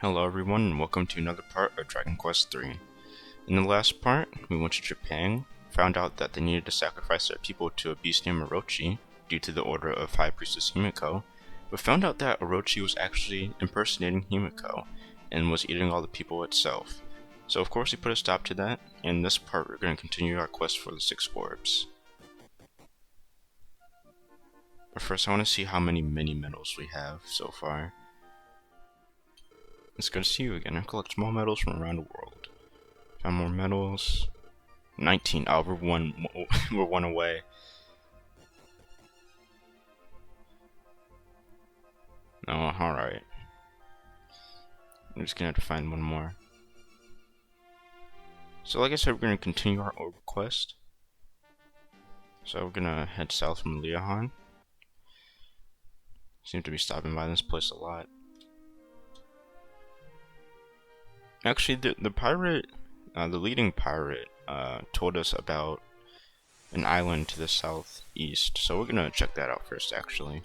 Hello everyone and welcome to another part of Dragon Quest III. In the last part, we went to Japan, found out that they needed to sacrifice their people to a beast named Orochi due to the order of High Priestess Himiko, but found out that Orochi was actually impersonating Himiko and was eating all the people itself. So of course we put a stop to that, and in this part we're going to continue our quest for the 6 orbs. But first I want to see how many mini medals we have so far. It's good to see you again. I collect small medals from around the world. Found more medals. 19. Oh, we're one away. Oh, alright. I'm just gonna have to find one more. So like I said, we're gonna continue our orb quest. So we're gonna head south from Liahan. Seem to be stopping by this place a lot. Actually, the pirate, the leading pirate, told us about an island to the southeast, so we're gonna check that out first, actually.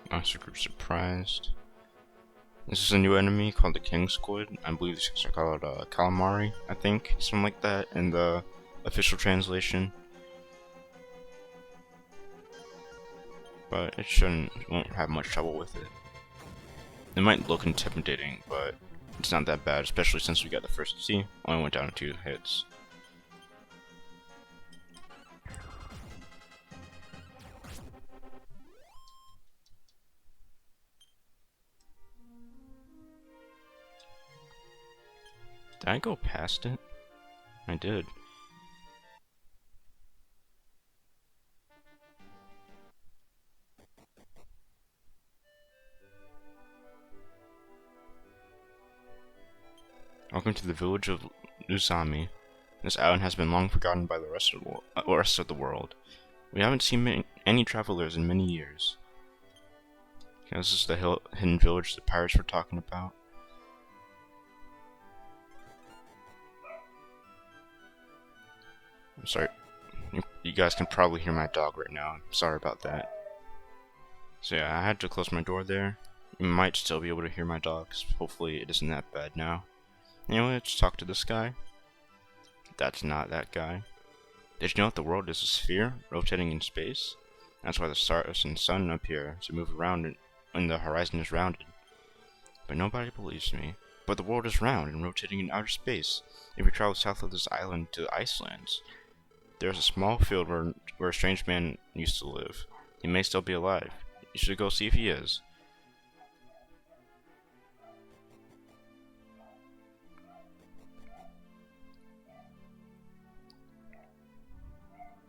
Monster group surprised. This is a new enemy called the King Squid. I believe these guys are called calamari, I think, something like that in the official translation. But won't have much trouble with it. It might look intimidating, but it's not that bad, especially since we got the first C. Only went down to 2 hits. Did I go past it? I did. Welcome to the village of Uzami. This island has been long forgotten by the rest of the world. We haven't seen any travelers in many years. Okay, this is the hidden village the pirates were talking about. I'm sorry. You guys can probably hear my dog right now. I'm sorry about that. So yeah, I had to close my door there. You might still be able to hear my dogs. Hopefully it isn't that bad now. Anyway, let's talk to this guy. That's not that guy. Did you know that the world is a sphere rotating in space? That's why the stars and sun up here to move around and the horizon is rounded. But nobody believes me. But the world is round and rotating in outer space. If you travel south of this island to Iceland, there's a small field where a strange man used to live. He may still be alive. You should go see if he is.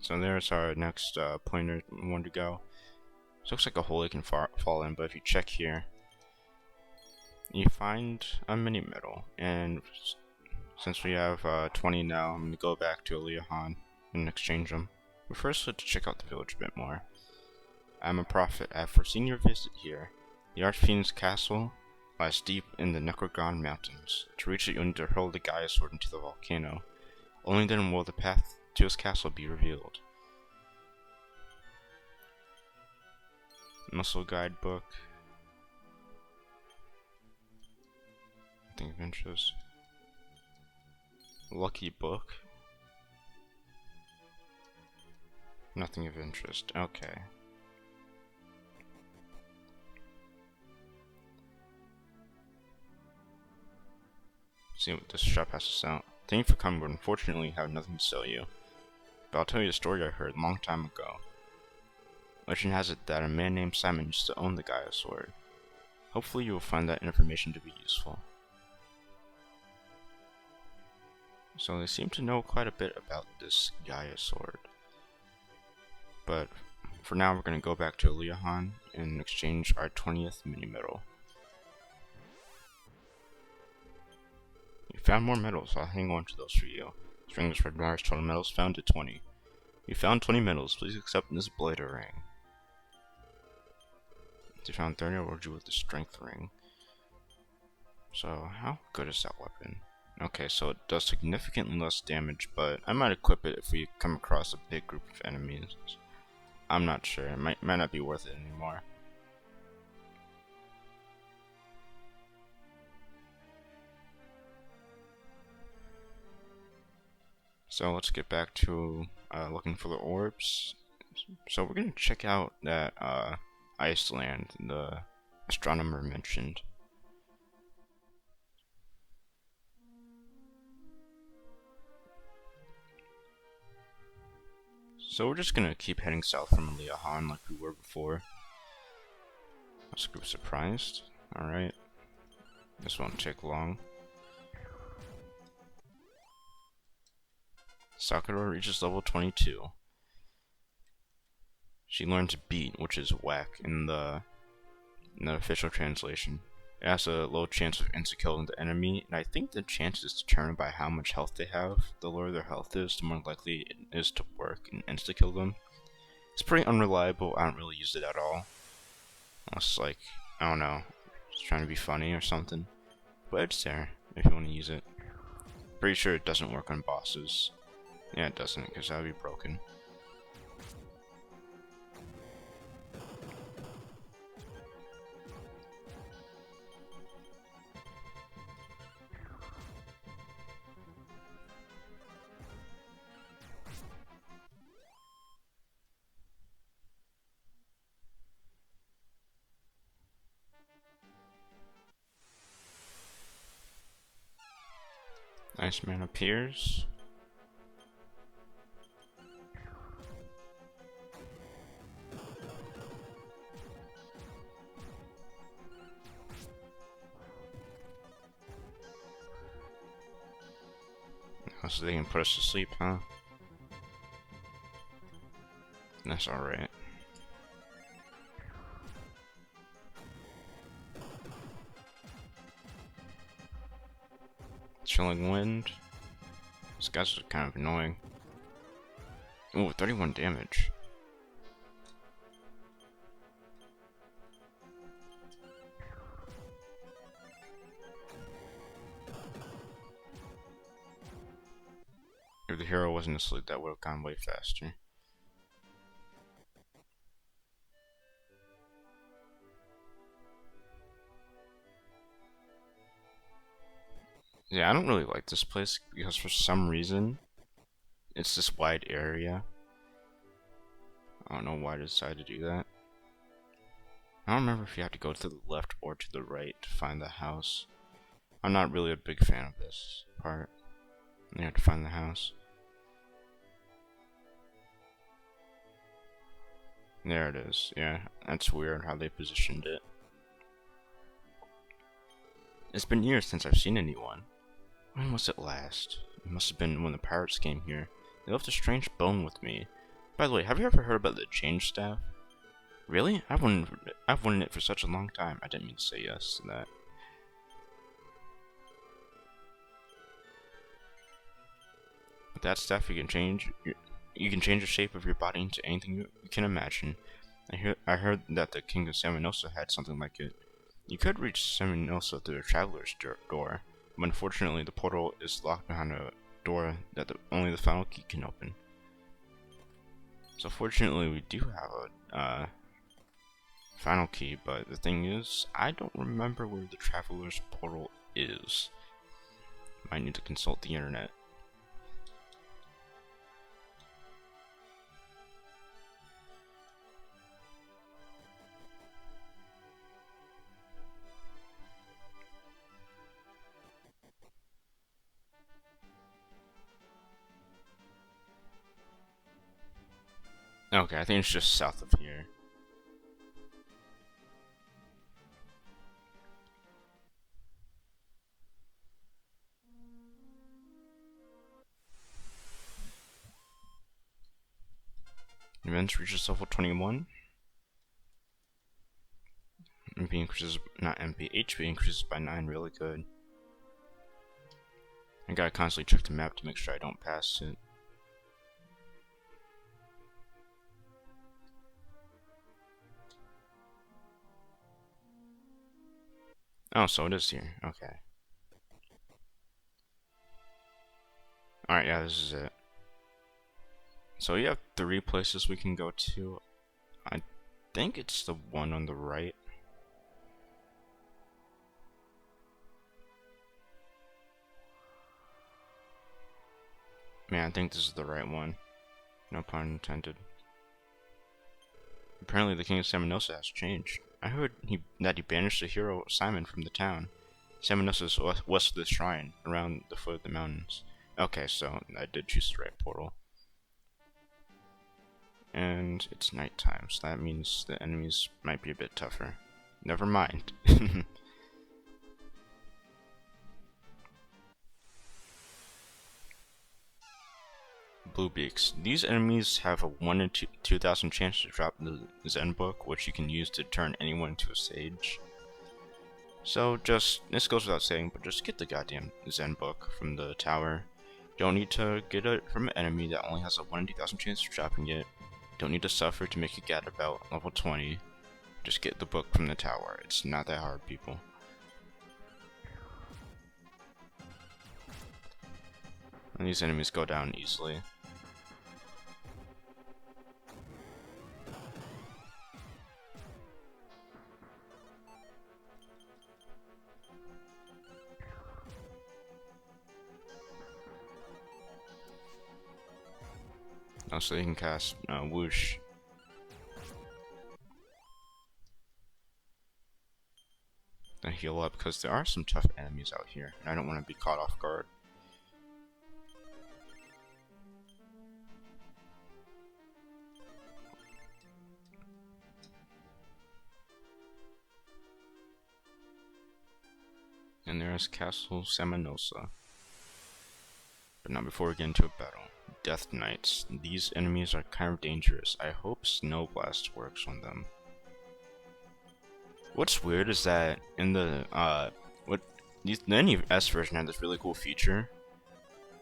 So there's our next pointer we want to go. This looks like a hole you can fall in, but if you check here, you find a mini medal. And since we have 20 now, I'm going to go back to Liahan and exchange them. But first, let's check out the village a bit more. I'm a prophet. I have foreseen your visit here. The Archfiend's castle lies deep in the Necrogon Mountains. To reach it, you'll need to hurl the Gaia sword into the volcano. Only then will the path to his castle be revealed. Muscle guidebook. Nothing of interest. Lucky book. Nothing of interest. Okay. See what this shop has to sell. Thank you for coming, but unfortunately I have nothing to sell you. But I'll tell you a story I heard a long time ago. Legend has it that a man named Simon used to own the Gaia sword. Hopefully you will find that information to be useful. So they seem to know quite a bit about this Gaia sword. But for now we're going to go back to Liahan and exchange our 20th mini medal. found more medals. I'll hang on to those for you. String this red Mars total medals found to 20. You found 20 medals. Please accept this Blader ring. If you found 30, I'll reward you with the strength ring. So, how good is that weapon? Okay, so it does significantly less damage, but I might equip it if we come across a big group of enemies. I'm not sure. It might not be worth it anymore. So let's get back to looking for the orbs. So we're gonna check out that Iceland the astronomer mentioned. So we're just gonna keep heading south from Liahan like we were before. Let's group surprised. Alright. This won't take long. Sakura reaches level 22. She learned to beat, which is whack in the official translation. It has a low chance of insta-killing the enemy, and I think the chance is determined by how much health they have. The lower their health is, the more likely it is to work and insta-kill them. It's pretty unreliable. I don't really use it at all. Unless, like, I don't know, just trying to be funny or something. But it's there if you want to use it. Pretty sure it doesn't work on bosses. Yeah, it doesn't, because that would be broken. Iceman appears. Oh, so they can put us to sleep, huh? That's alright. Chilling wind. These guys are kind of annoying. Ooh, 31 damage. If the hero wasn't asleep, that would have gone way faster. Yeah, I don't really like this place because for some reason, it's this wide area. I don't know why I decided to do that. I don't remember if you have to go to the left or to the right to find the house. I'm not really a big fan of this part. You have to find the house. There it is. Yeah, that's weird how they positioned it. It's been years since I've seen anyone. When was it last? It must have been when the pirates came here. They left a strange bone with me. By the way, have you ever heard about the change staff? Really? I've wanted it for such a long time. I didn't mean to say yes to that. With that staff, you can change the shape of your body into anything you can imagine. I heard that the king of Samanosa had something like it. You could reach Samanosa through the traveler's door, but unfortunately the portal is locked behind a door that only the final key can open. So fortunately we do have a final key, but the thing is, I don't remember where the traveler's portal is. Might need to consult the internet. Okay, I think it's just south of here. Events reaches level 21. MP increases, not MP, HP increases by 9, really good. I gotta constantly check the map to make sure I don't pass it. Oh, so it is here. Okay. Alright, yeah, this is it. So we have 3 places we can go to. I think it's the one on the right. Man, I think this is the right one. No pun intended. Apparently the king of Samanosa has changed. I heard that he banished the hero Simon from the town. Samanosa is west of the shrine, around the foot of the mountains. Okay, so I did choose the right portal. And it's nighttime, so that means the enemies might be a bit tougher. Never mind. Bluebeaks. These enemies have a 1 in 2,000 chance to drop the Zen book, which you can use to turn anyone into a sage. So this goes without saying, but just get the goddamn Zen book from the tower. Don't need to get it from an enemy that only has a 1 in 2,000 chance of dropping it. Don't need to suffer to make it get about level 20. Just get the book from the tower. It's not that hard, people. And these enemies go down easily. Also, you can cast Whoosh. Then heal up, because there are some tough enemies out here, and I don't want to be caught off guard. And there's Castle Samanosa. But not before we get into a battle. Death Knights. These enemies are kind of dangerous. I hope Snow Blast works on them. What's weird is that in the the NES version had this really cool feature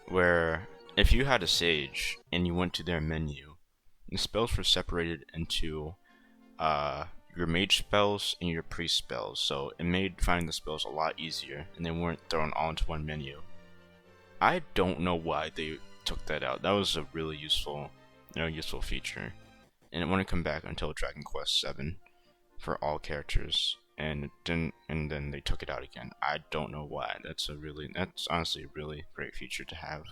where if you had a sage and you went to their menu, the spells were separated into your mage spells and your priest spells, so it made finding the spells a lot easier, and they weren't thrown all into one menu. I don't know why they took that out. That was a really useful feature, and it wouldn't come back until Dragon Quest VII for all characters, and then they took it out again. I don't know why. That's honestly a really great feature to have.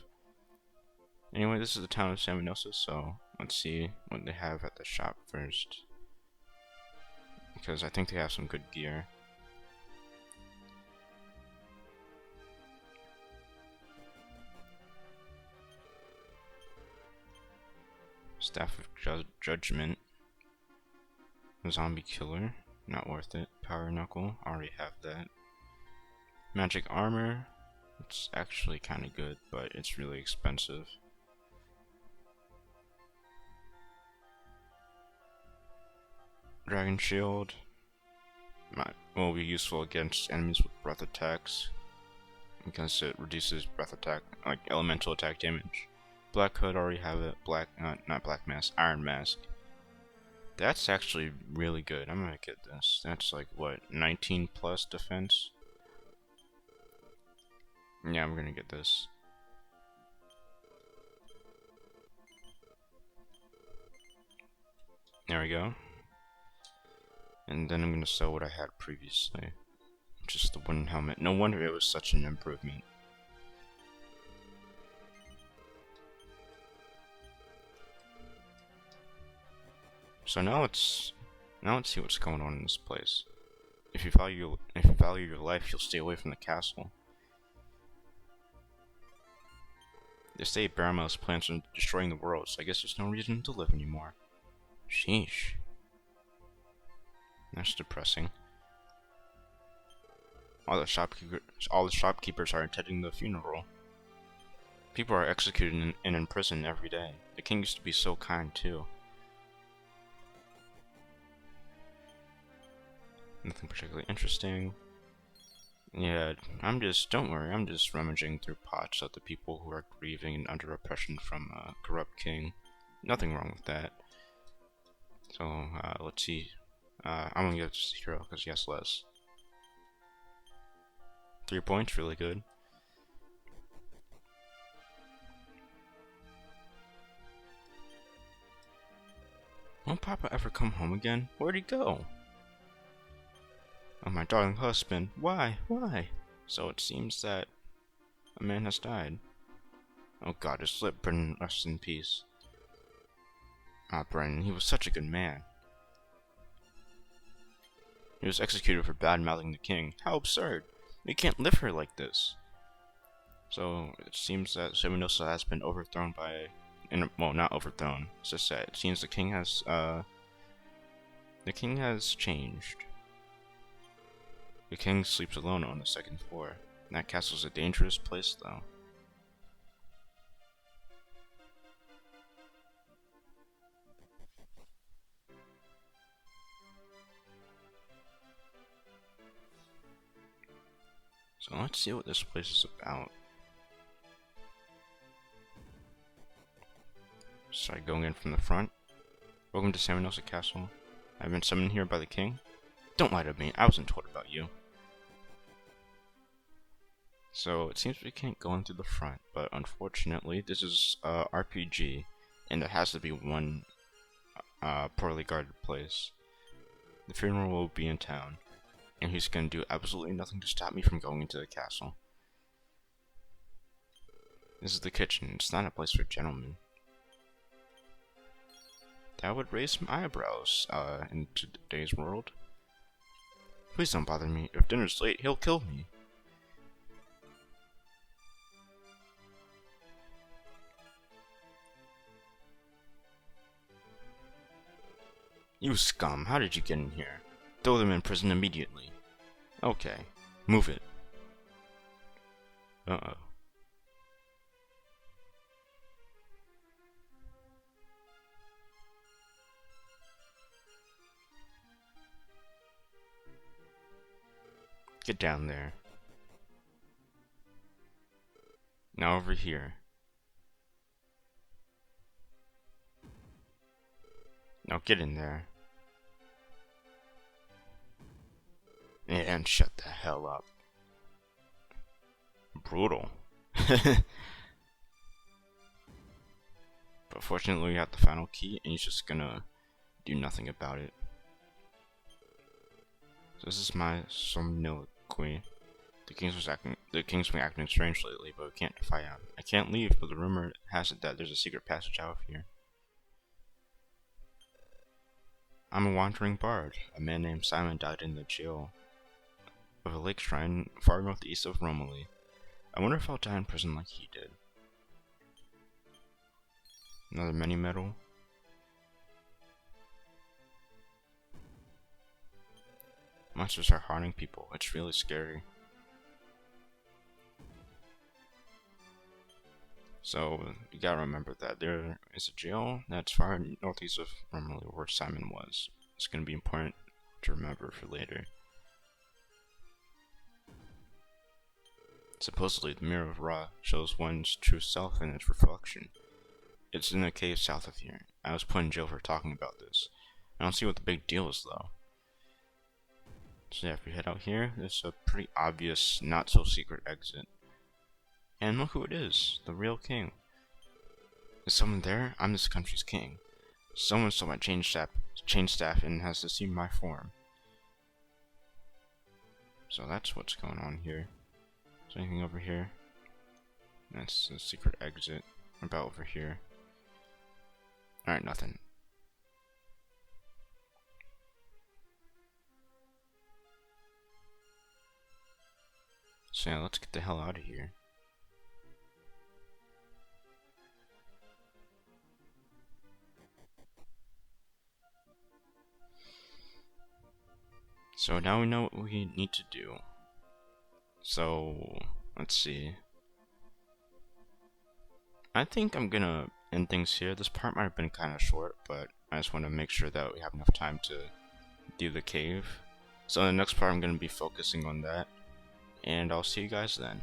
Anyway, this is the town of Samanosa, so let's see what they have at the shop first, because I think they have some good gear. Staff of Judgment. Zombie Killer. Not worth it. Power Knuckle. Already have that. Magic Armor. It's actually kind of good, but it's really expensive. Dragon Shield. Will be useful against enemies with breath attacks, because it reduces breath attack, like elemental attack damage. Black Hood, already have it. Not Black Mask, Iron Mask. That's actually really good. I'm gonna get this. That's like what, 19 plus defense? Yeah, I'm gonna get this. There we go. And then I'm gonna sell what I had previously. Just the wooden helmet. No wonder it was such an improvement. So now let's see what's going on in this place. If you value your life, you'll stay away from the castle. They say Baramel's plans on destroying the world, so I guess there's no reason to live anymore. Sheesh. That's depressing. All the shopkeepers are attending the funeral. People are executed and in prison every day. The king used to be so kind too. Nothing particularly interesting. Yeah, good. Don't worry, I'm just rummaging through pots of the people who are grieving and under oppression from a corrupt king. Nothing wrong with that. So, let's see. I'm gonna give this hero because he has less. 3 points, really good. Won't Papa ever come home again? Where'd he go? Oh, my darling husband. Why? Why? So it seems that a man has died. Oh God, his slip, Brennan, rest in peace. Ah, Brennan, he was such a good man. He was executed for bad-mouthing the king. How absurd! We can't live here like this. So it seems that Samanosa has been overthrown by, well, not overthrown. It's just that it seems the king has changed. The king sleeps alone on the 2nd floor. That castle's a dangerous place, though. So let's see what this place is about. Start going in from the front. Welcome to Samanosa Castle. I've been summoned here by the king. Don't lie to me, I wasn't told about you. So it seems we can't go in through the front, but unfortunately this is RPG, and there has to be one poorly guarded place. The funeral will be in town, and he's gonna do absolutely nothing to stop me from going into the castle. This is the kitchen. It's not a place for gentlemen. That would raise some eyebrows in today's world. Please don't bother me. If dinner's late, he'll kill me. You scum, how did you get in here? Throw them in prison immediately. Okay, move it. Uh-oh. Get down there. Now over here. Now get in there. And shut the hell up. Brutal. But fortunately we got the final key and he's just gonna do nothing about it. So this is my soliloquy. The king's been acting strange lately, but we can't defy him. I can't leave, but the rumor has it that there's a secret passage out of here. I'm a wandering bard. A man named Simon died in the jail of a lake shrine far northeast of Romilly. I wonder if I'll die in prison like he did. Another mini medal. Monsters are haunting people. It's really scary. So you gotta remember that there is a jail that's far northeast of Romilly where Simon was. It's gonna be important to remember for later. Supposedly, the Mirror of Ra shows one's true self in its reflection. It's in a cave south of here. I was put in jail for talking about this. I don't see what the big deal is, though. So yeah, if we head out here, there's a pretty obvious, not-so-secret exit. And look who it is, the real king. Is someone there? I'm this country's king. Someone stole my chain staff and has assumed my form. So that's what's going on here. Is there anything over here? That's the secret exit. About over here. Alright, nothing. So yeah, let's get the hell out of here. So now we know what we need to do. So, let's see. I think I'm gonna end things here. This part might have been kind of short, but I just want to make sure that we have enough time to do the cave. So in the next part I'm gonna be focusing on that. and I'll see you guys then.